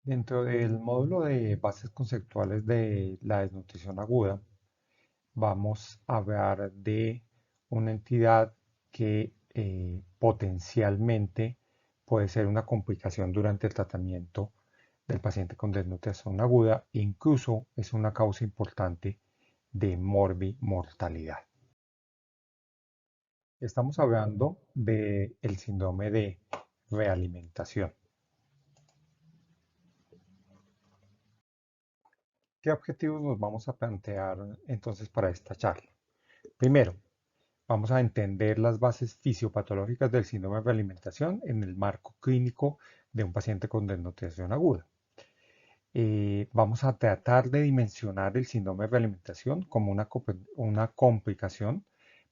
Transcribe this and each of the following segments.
Dentro del módulo de bases conceptuales de la desnutrición aguda, vamos a hablar de una entidad que potencialmente puede ser una complicación durante el tratamiento del paciente con desnutrición aguda, incluso es una causa importante de morbimortalidad. Estamos hablando del síndrome de realimentación. ¿Qué objetivos nos vamos a plantear entonces para esta charla? Primero, vamos a entender las bases fisiopatológicas del síndrome de realimentación en el marco clínico de un paciente con desnutrición aguda. Vamos a tratar de dimensionar el síndrome de realimentación como una complicación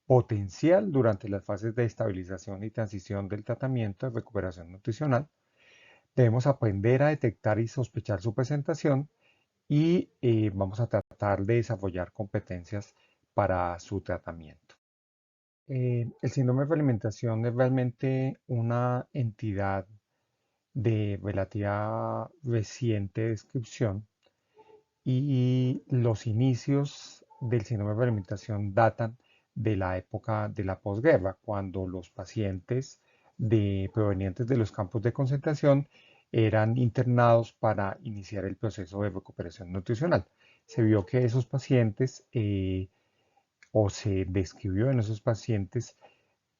potencial durante las fases de estabilización y transición del tratamiento de recuperación nutricional. Debemos aprender a detectar y sospechar su presentación y vamos a tratar de desarrollar competencias para su tratamiento. El síndrome de alimentación es realmente una entidad de relativa reciente descripción y los inicios del síndrome de alimentación datan de la época de la posguerra, cuando los pacientes provenientes de los campos de concentración eran internados para iniciar el proceso de recuperación nutricional. Se vio que esos pacientes, o se describió en esos pacientes,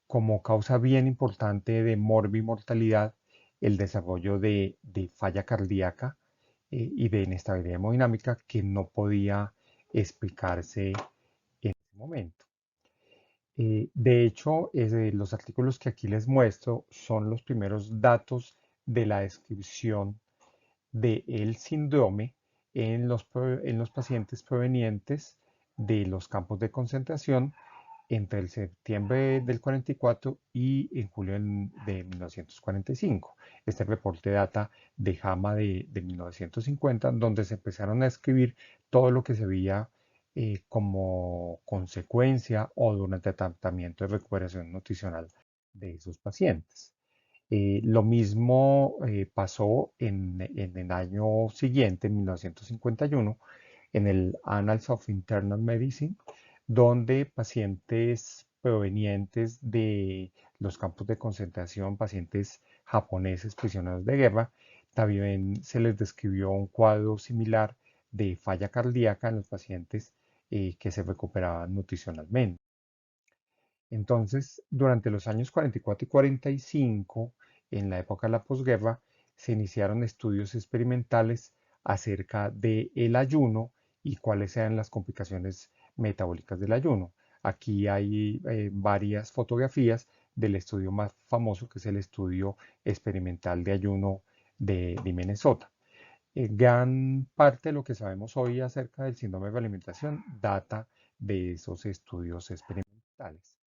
como causa bien importante de morbimortalidad el desarrollo de falla cardíaca y de inestabilidad hemodinámica que no podía explicarse en ese momento. De hecho, los artículos que aquí les muestro son los primeros datos de la descripción del síndrome en los pacientes provenientes de los campos de concentración entre el septiembre del 44 y en julio de 1945. Este reporte data de JAMA de 1950, donde se empezaron a escribir todo lo que se veía como consecuencia o durante el tratamiento de recuperación nutricional de esos pacientes. Lo mismo pasó en el año siguiente, en 1951, en el Annals of Internal Medicine, donde pacientes provenientes de los campos de concentración, pacientes japoneses prisioneros de guerra, también se les describió un cuadro similar de falla cardíaca en los pacientes que se recuperaban nutricionalmente. Entonces, durante los años 44 y 45, en la época de la posguerra, se iniciaron estudios experimentales acerca del ayuno y cuáles eran las complicaciones metabólicas del ayuno. Aquí hay varias fotografías del estudio más famoso, que es el estudio experimental de ayuno de Minnesota. Gran parte de lo que sabemos hoy acerca del síndrome de alimentación data de esos estudios experimentales.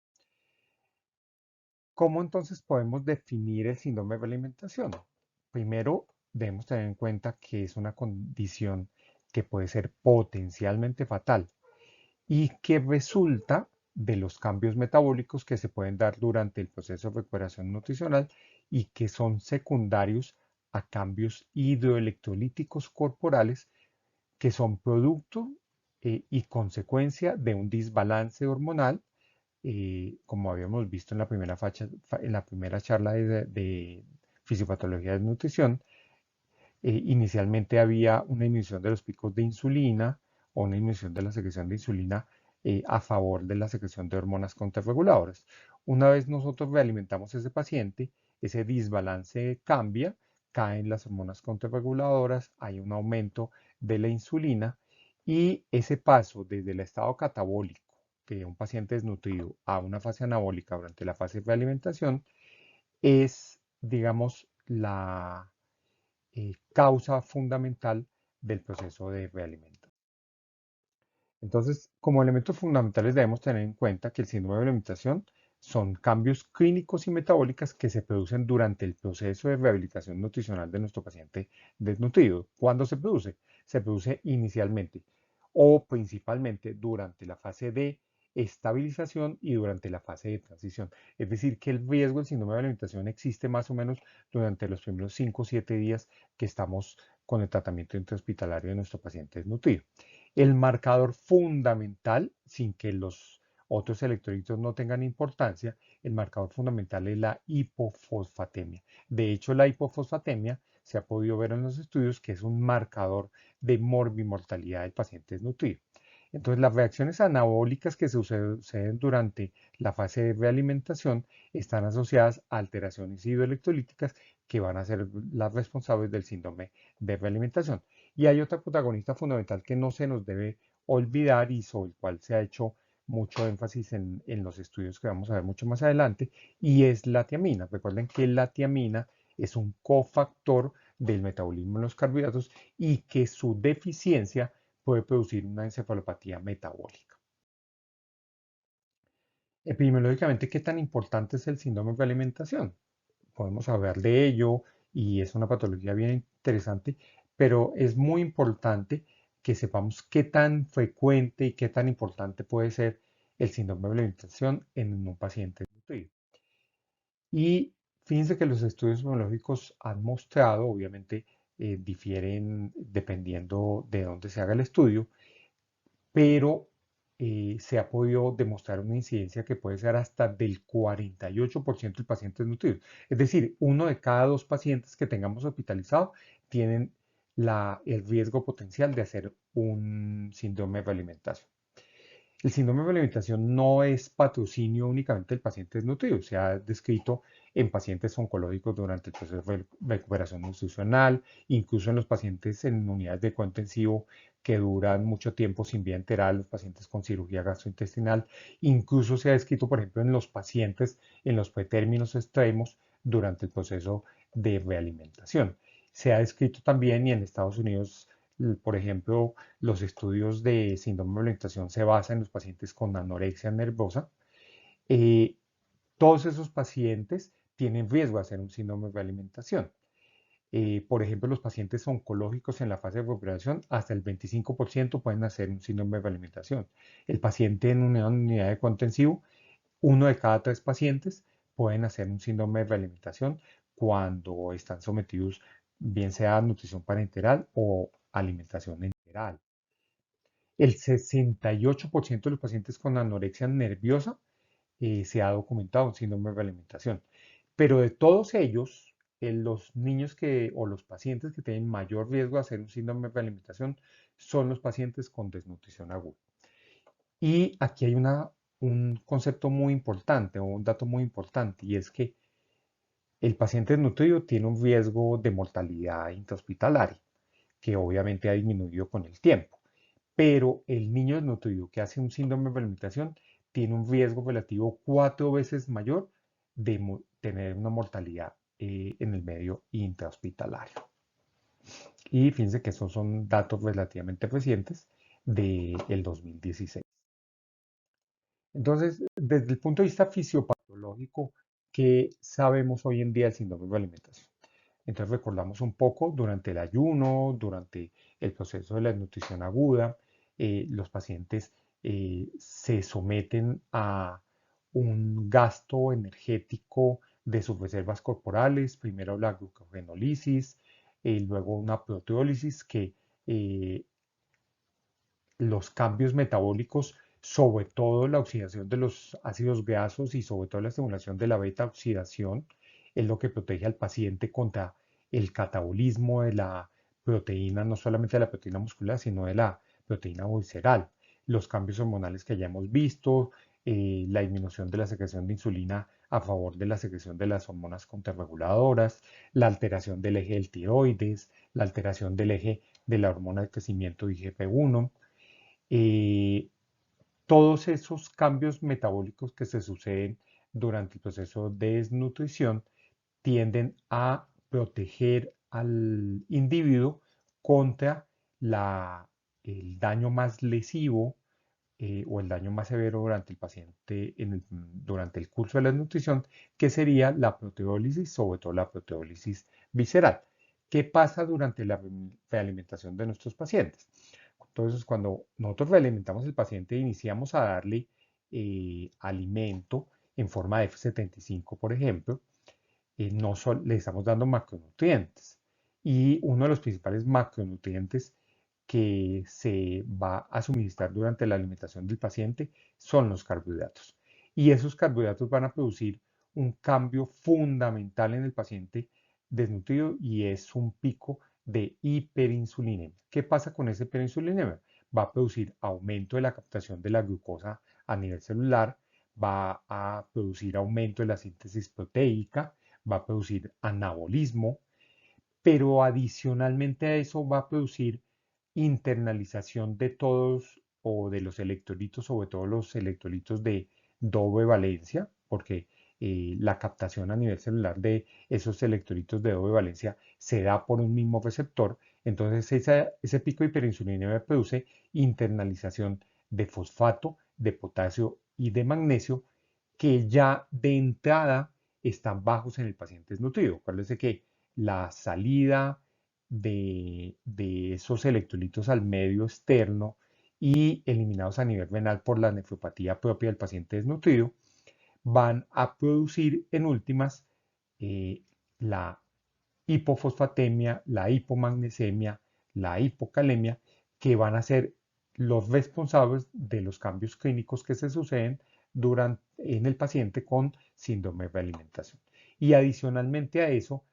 ¿Cómo entonces podemos definir el síndrome de alimentación? Primero, debemos tener en cuenta que es una condición que puede ser potencialmente fatal y que resulta de los cambios metabólicos que se pueden dar durante el proceso de recuperación nutricional y que son secundarios a cambios hidroelectrolíticos corporales que son producto y consecuencia de un desbalance hormonal, como habíamos visto en la en la primera charla de fisiopatología de nutrición. Inicialmente había una disminución de los picos de insulina o una disminución de la secreción de insulina a favor de la secreción de hormonas contrarreguladoras. Una vez nosotros realimentamos a ese paciente, ese desbalance cambia, caen las hormonas contrarreguladoras, hay un aumento de la insulina y ese paso desde el estado catabólico de un paciente desnutrido a una fase anabólica durante la fase de realimentación es, digamos, la causa fundamental del proceso de realimentación. Entonces, como elementos fundamentales debemos tener en cuenta que el síndrome de alimentación son cambios clínicos y metabólicos que se producen durante el proceso de rehabilitación nutricional de nuestro paciente desnutrido. ¿Cuándo se produce? Se produce inicialmente o principalmente durante la fase de estabilización y durante la fase de transición. Es decir, que el riesgo del síndrome de alimentación existe más o menos durante los primeros 5 o 7 días que estamos con el tratamiento intrahospitalario de nuestro paciente desnutrido. El marcador fundamental, sin que los otros electrolitos no tengan importancia, el marcador fundamental es la hipofosfatemia. De hecho, la hipofosfatemia se ha podido ver en los estudios que es un marcador de morbimortalidad del paciente desnutrido. Entonces, las reacciones anabólicas que suceden durante la fase de realimentación están asociadas a alteraciones hidroelectrolíticas que van a ser las responsables del síndrome de realimentación. Y hay otra protagonista fundamental que no se nos debe olvidar y sobre el cual se ha hecho mucho énfasis en los estudios que vamos a ver mucho más adelante, y es la tiamina. Recuerden que la tiamina es un cofactor del metabolismo de los carbohidratos y que su deficiencia puede producir una encefalopatía metabólica. Epidemiológicamente, ¿qué tan importante es el síndrome de alimentación? Podemos hablar de ello y es una patología bien interesante, pero es muy importante que sepamos qué tan frecuente y qué tan importante puede ser el síndrome de alimentación en un paciente nutrido. Y fíjense que los estudios biológicos han mostrado, obviamente difieren dependiendo de dónde se haga el estudio, pero se ha podido demostrar una incidencia que puede ser hasta del 48% de pacientes nutridos. Es decir, uno de cada dos pacientes que tengamos hospitalizado tienen el riesgo potencial de hacer un síndrome de alimentación. El síndrome de alimentación no es patrocinio únicamente del paciente desnutrido, se ha descrito en pacientes oncológicos durante el proceso de recuperación nutricional, incluso en los pacientes en unidades de cuidado intensivo que duran mucho tiempo sin vía enteral, los pacientes con cirugía gastrointestinal, incluso se ha descrito, por ejemplo, en los pacientes en los pretérminos extremos durante el proceso de realimentación. Se ha descrito también, y en Estados Unidos, por ejemplo, los estudios de síndrome de alimentación se basan en los pacientes con anorexia nerviosa. Eh, Todos esos pacientes tienen riesgo de hacer un síndrome de alimentación. Por ejemplo, los pacientes oncológicos en la fase de recuperación, hasta el 25% pueden hacer un síndrome de alimentación. El paciente en una unidad de cuidado intensivo, uno de cada tres pacientes pueden hacer un síndrome de alimentación cuando están sometidos bien sea a nutrición parenteral o alimentación enteral. El 68% de los pacientes con anorexia nerviosa se ha documentado un síndrome de alimentación. Pero de todos ellos, los niños o los pacientes que tienen mayor riesgo de hacer un síndrome de alimentación son los pacientes con desnutrición aguda. Y aquí hay un concepto muy importante o un dato muy importante, y es que el paciente desnutrido tiene un riesgo de mortalidad intrahospitalaria, que obviamente ha disminuido con el tiempo. Pero el niño desnutrido que hace un síndrome de alimentación tiene un riesgo relativo 4 veces mayor de tener una mortalidad en el medio intrahospitalario. Y fíjense que esos son datos relativamente recientes del 2016. Entonces, desde el punto de vista fisiopatológico, ¿qué sabemos hoy en día del síndrome de alimentación? Entonces recordamos un poco durante el ayuno, durante el proceso de la desnutrición aguda, los pacientes se someten a un gasto energético de sus reservas corporales, primero la glucogenólisis, luego una proteólisis que eh, los cambios metabólicos, sobre todo la oxidación de los ácidos grasos y sobre todo la estimulación de la beta oxidación, es lo que protege al paciente contra el catabolismo de la proteína, no solamente de la proteína muscular, sino de la proteína visceral. Los cambios hormonales que ya hemos visto, la disminución de la secreción de insulina a favor de la secreción de las hormonas contrarreguladoras, la alteración del eje del tiroides, la alteración del eje de la hormona de crecimiento IGF-1, eh, todos esos cambios metabólicos que se suceden durante el proceso de desnutrición tienden a proteger al individuo contra el daño más lesivo o el daño más severo durante el paciente durante el curso de la nutrición, que sería la proteólisis, sobre todo la proteólisis visceral. ¿Qué pasa durante la realimentación de nuestros pacientes? Entonces, cuando nosotros realimentamos al paciente, iniciamos a darle alimento en forma de F75, por ejemplo, le estamos dando macronutrientes. Y uno de los principales macronutrientes que se va a suministrar durante la alimentación del paciente son los carbohidratos. Y esos carbohidratos van a producir un cambio fundamental en el paciente desnutrido y es un pico de hiperinsulinemia. ¿Qué pasa con esa hiperinsulinemia? Va a producir aumento de la captación de la glucosa a nivel celular, va a producir aumento de la síntesis proteica, va a producir anabolismo, pero adicionalmente a eso va a producir internalización de todos o de los electrolitos, sobre todo los electrolitos de doble valencia, porque la captación a nivel celular de esos electrolitos de doble valencia se da por un mismo receptor. Entonces ese pico de hiperinsulinemia produce internalización de fosfato, de potasio y de magnesio que ya de entrada están bajos en el paciente desnutrido. Acuérdense que la salida de esos electrolitos al medio externo y eliminados a nivel renal por la nefropatía propia del paciente desnutrido, van a producir en últimas eh, la hipofosfatemia, la hipomagnesemia, la hipocalemia, que van a ser los responsables de los cambios clínicos que se suceden en el paciente con síndrome de alimentación. Y adicionalmente a eso,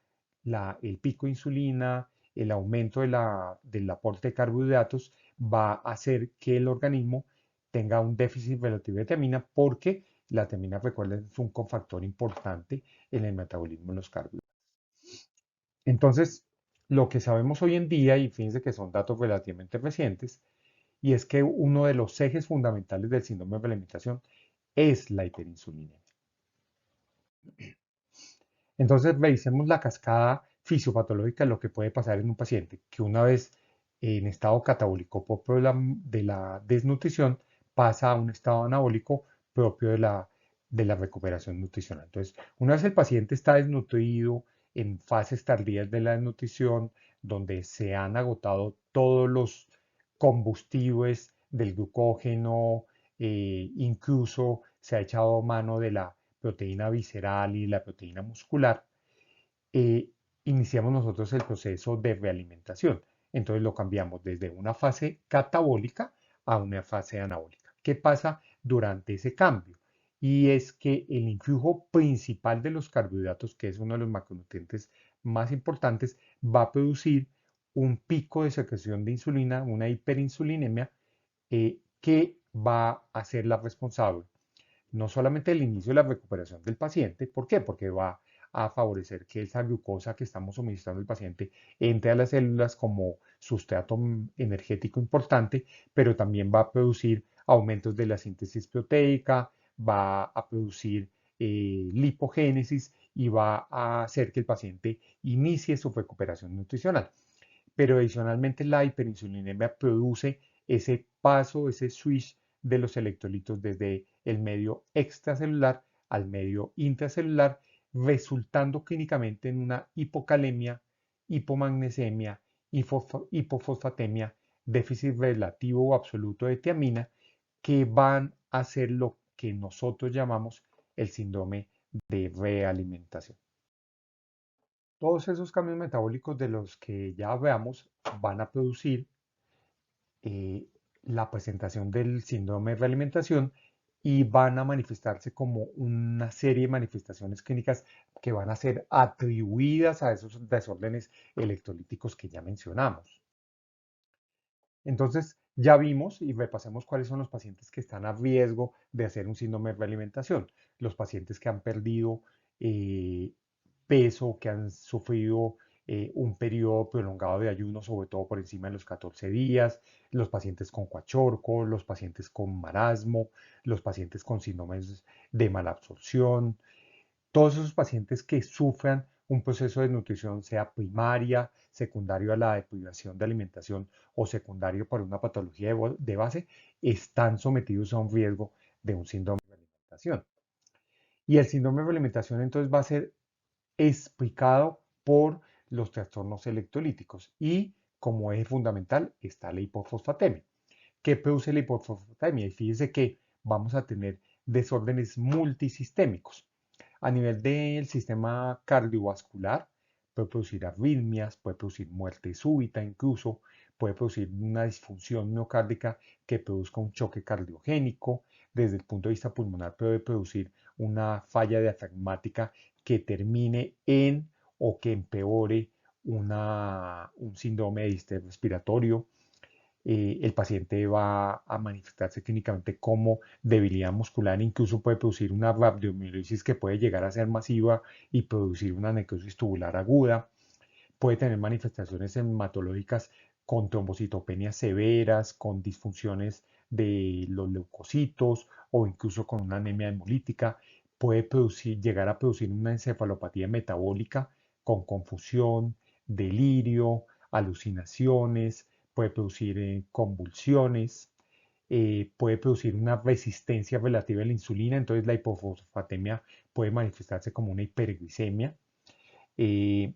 el pico de insulina, el aumento del aporte de carbohidratos va a hacer que el organismo tenga un déficit relativo de tiamina porque la tiamina, recuerden, es un cofactor importante en el metabolismo de los carbohidratos. Entonces, lo que sabemos hoy en día, y fíjense que son datos relativamente recientes, y es que uno de los ejes fundamentales del síndrome de la alimentación es la hiperinsulinemia. Entonces, revisemos la cascada fisiopatológica de lo que puede pasar en un paciente que una vez en estado catabólico propio de la desnutrición pasa a un estado anabólico propio de la recuperación nutricional. Entonces, una vez el paciente está desnutrido en fases tardías de la desnutrición, donde se han agotado todos los combustibles del glucógeno, incluso se ha echado mano de la proteína visceral y la proteína muscular, eh, iniciamos nosotros el proceso de realimentación. Entonces lo cambiamos desde una fase catabólica a una fase anabólica. ¿Qué pasa durante ese cambio? Y es que el influjo principal de los carbohidratos, que es uno de los macronutrientes más importantes, va a producir un pico de secreción de insulina, una hiperinsulinemia, que va a ser la responsable no solamente el inicio de la recuperación del paciente, ¿por qué? Porque va a favorecer que esa glucosa que estamos suministrando al paciente entre a las células como sustrato energético importante, pero también va a producir aumentos de la síntesis proteica, va a producir lipogénesis y va a hacer que el paciente inicie su recuperación nutricional. Pero adicionalmente la hiperinsulinemia produce ese paso, ese switch de los electrolitos desde el medio extracelular al medio intracelular, resultando clínicamente en una hipocalemia, hipomagnesemia, hipofosfatemia, déficit relativo o absoluto de tiamina, que van a ser lo que nosotros llamamos el síndrome de realimentación. Todos esos cambios metabólicos de los que ya veamos van a producir eh, la presentación del síndrome de realimentación y van a manifestarse como una serie de manifestaciones clínicas que van a ser atribuidas a esos desórdenes electrolíticos que ya mencionamos. Entonces, ya vimos y repasemos cuáles son los pacientes que están a riesgo de hacer un síndrome de realimentación. Los pacientes que han perdido eh, peso, que han sufrido un periodo prolongado de ayuno, sobre todo por encima de los 14 días, los pacientes con cuachorco, los pacientes con marasmo, los pacientes con síndromes de malabsorción, todos esos pacientes que sufran un proceso de nutrición, sea primaria, secundario a la deprivación de alimentación o secundario por una patología de base, están sometidos a un riesgo de un síndrome de alimentación. Y el síndrome de alimentación entonces va a ser explicado por los trastornos electrolíticos y como eje fundamental está la hipofosfatemia. ¿Qué produce la hipofosfatemia? Y fíjese que vamos a tener desórdenes multisistémicos. A nivel del sistema cardiovascular, puede producir arritmias, puede producir muerte súbita incluso, puede producir una disfunción miocárdica que produzca un choque cardiogénico. Desde el punto de vista pulmonar, puede producir una falla diafragmática que termine en o que empeore un síndrome de distrés respiratorio. El paciente va a manifestarse clínicamente como debilidad muscular, incluso puede producir una rhabdomiolisis que puede llegar a ser masiva y producir una necrosis tubular aguda. Puede tener manifestaciones hematológicas con trombocitopenias severas, con disfunciones de los leucocitos o incluso con una anemia hemolítica. Puede llegar a producir una encefalopatía metabólica con confusión, delirio, alucinaciones, puede producir convulsiones, puede producir una resistencia relativa a la insulina, entonces la hipofosfatemia puede manifestarse como una hiperglicemia. Eh,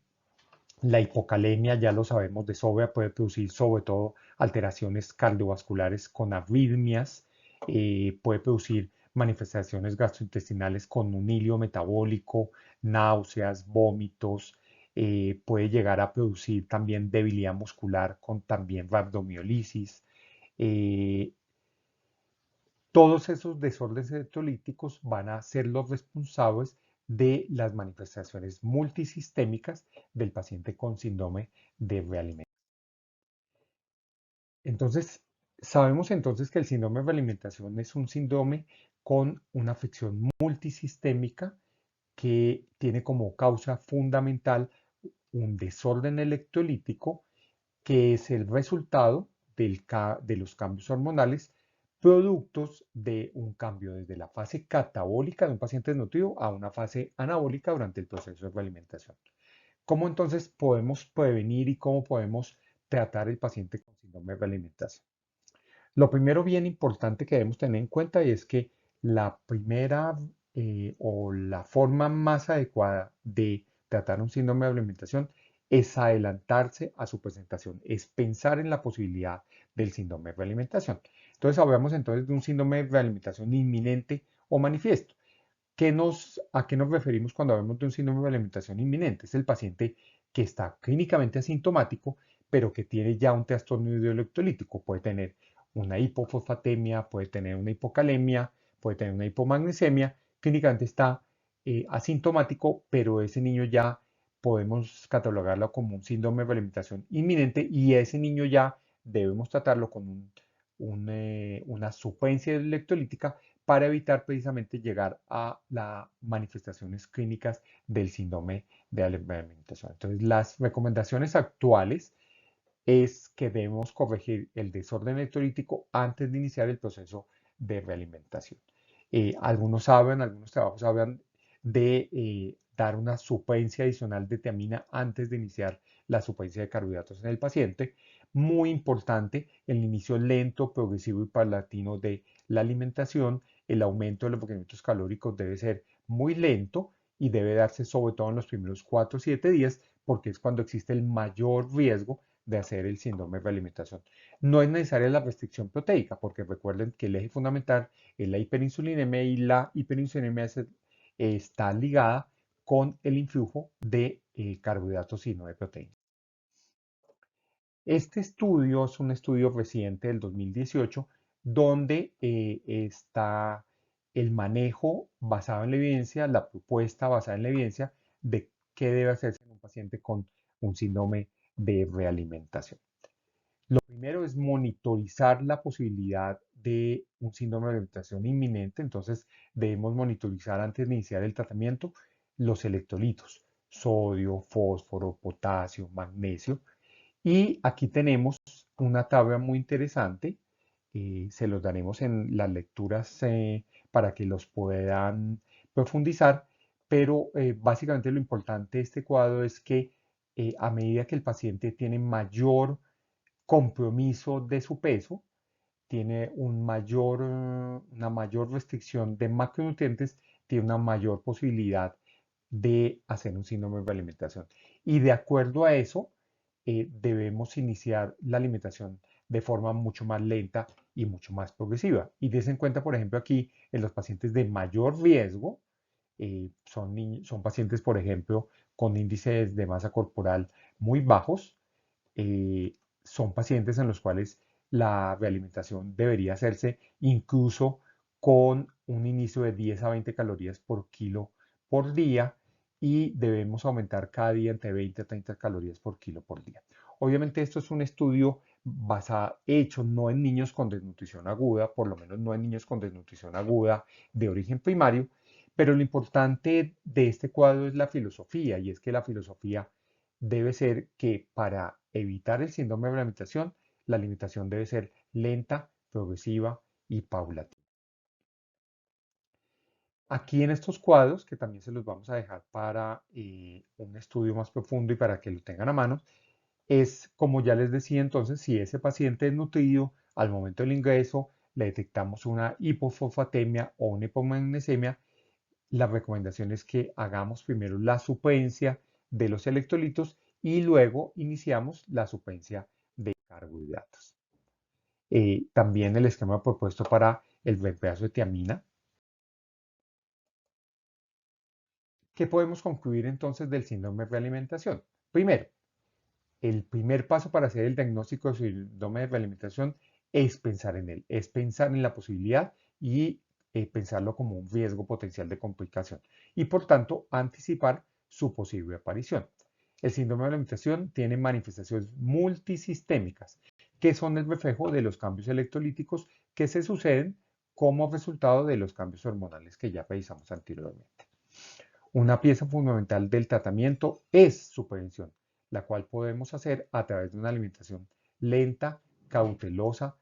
la hipocalemia, ya lo sabemos de sobra, puede producir sobre todo alteraciones cardiovasculares con arritmias, puede producir manifestaciones gastrointestinales con un hilio metabólico, náuseas, vómitos, puede llegar a producir también debilidad muscular con también rhabdomiolisis. eh, Todos esos desórdenes electrolíticos van a ser los responsables de las manifestaciones multisistémicas del paciente con síndrome de realimentación. Entonces, sabemos entonces que el síndrome de realimentación es un síndrome con una afección multisistémica que tiene como causa fundamental un desorden electrolítico que es el resultado de los cambios hormonales productos de un cambio desde la fase catabólica de un paciente desnutrido a una fase anabólica durante el proceso de alimentación. ¿Cómo entonces podemos prevenir y cómo podemos tratar el paciente con síndrome de alimentación? Lo primero bien importante que debemos tener en cuenta es que la primera o la forma más adecuada de tratar un síndrome de alimentación es adelantarse a su presentación, es pensar en la posibilidad del síndrome de alimentación. Entonces hablamos entonces de un síndrome de alimentación inminente o manifiesto. ¿A qué nos referimos cuando hablamos de un síndrome de alimentación inminente? Es el paciente que está clínicamente asintomático, pero que tiene ya un trastorno hidroelectrolítico. Puede tener una hipofosfatemia, puede tener una hipocalemia, puede tener una hipomagnesemia. Clínicamente está asintomático, pero ese niño ya podemos catalogarlo como un síndrome de alimentación inminente y ese niño ya debemos tratarlo con una suplencia electrolítica para evitar precisamente llegar a las manifestaciones clínicas del síndrome de alimentación. Entonces, las recomendaciones actuales es que debemos corregir el desorden electrolítico antes de iniciar el proceso de realimentación. Algunos trabajos hablan de dar una suplencia adicional de tiamina antes de iniciar la suplencia de carbohidratos en el paciente. Muy importante, el inicio lento, progresivo y paulatino de la alimentación. El aumento de los requerimientos calóricos debe ser muy lento y debe darse sobre todo en los primeros 4 o 7 días porque es cuando existe el mayor riesgo de hacer el síndrome de alimentación. No es necesaria la restricción proteica, porque recuerden que el eje fundamental es la hiperinsulinemia y la hiperinsulinemia está ligada con el influjo de carbohidratos y no de proteínas. Este estudio es un estudio reciente del 2018 donde está el manejo basado en la evidencia, la propuesta basada en la evidencia de qué debe hacerse en un paciente con un síndrome de realimentación. Lo primero es monitorizar la posibilidad de un síndrome de alimentación inminente, entonces debemos monitorizar antes de iniciar el tratamiento los electrolitos, sodio, fósforo, potasio, magnesio. Y aquí tenemos una tabla muy interesante, se los daremos en las lecturas para que los puedan profundizar, pero básicamente lo importante de este cuadro es que a medida que el paciente tiene mayor compromiso de su peso, tiene una mayor restricción de macronutrientes, tiene una mayor posibilidad de hacer un síndrome de alimentación. Y de acuerdo a eso, debemos iniciar la alimentación de forma mucho más lenta y mucho más progresiva. Y des en cuenta, por ejemplo, aquí en los pacientes de mayor riesgo, son pacientes, por ejemplo, con índices de masa corporal muy bajos, eh, son pacientes en los cuales la realimentación debería hacerse incluso con un inicio de 10 a 20 calorías por kilo por día y debemos aumentar cada día entre 20 a 30 calorías por kilo por día. Obviamente esto es un estudio hecho no en niños con desnutrición aguda, por lo menos no en niños con desnutrición aguda de origen primario, pero lo importante de este cuadro es la filosofía, y es que la filosofía debe ser que para evitar el síndrome de la alimentación debe ser lenta, progresiva y paulatina. Aquí en estos cuadros, que también se los vamos a dejar para un estudio más profundo y para que lo tengan a mano, es como ya les decía entonces, si ese paciente es nutrido, al momento del ingreso le detectamos una hipofosfatemia o una hipomagnesemia, la recomendación es que hagamos primero la suplencia de los electrolitos y luego iniciamos la suplencia de carbohidratos. También el esquema propuesto para el reemplazo de tiamina. ¿Qué podemos concluir entonces del síndrome de realimentación? Primero, el primer paso para hacer el diagnóstico de síndrome de realimentación es pensar en él, es pensar en la posibilidad y pensarlo como un riesgo potencial de complicación y por tanto anticipar su posible aparición. El síndrome de alimentación tiene manifestaciones multisistémicas que son el reflejo de los cambios electrolíticos que se suceden como resultado de los cambios hormonales que ya revisamos anteriormente. Una pieza fundamental del tratamiento es su prevención, la cual podemos hacer a través de una alimentación lenta, cautelosa,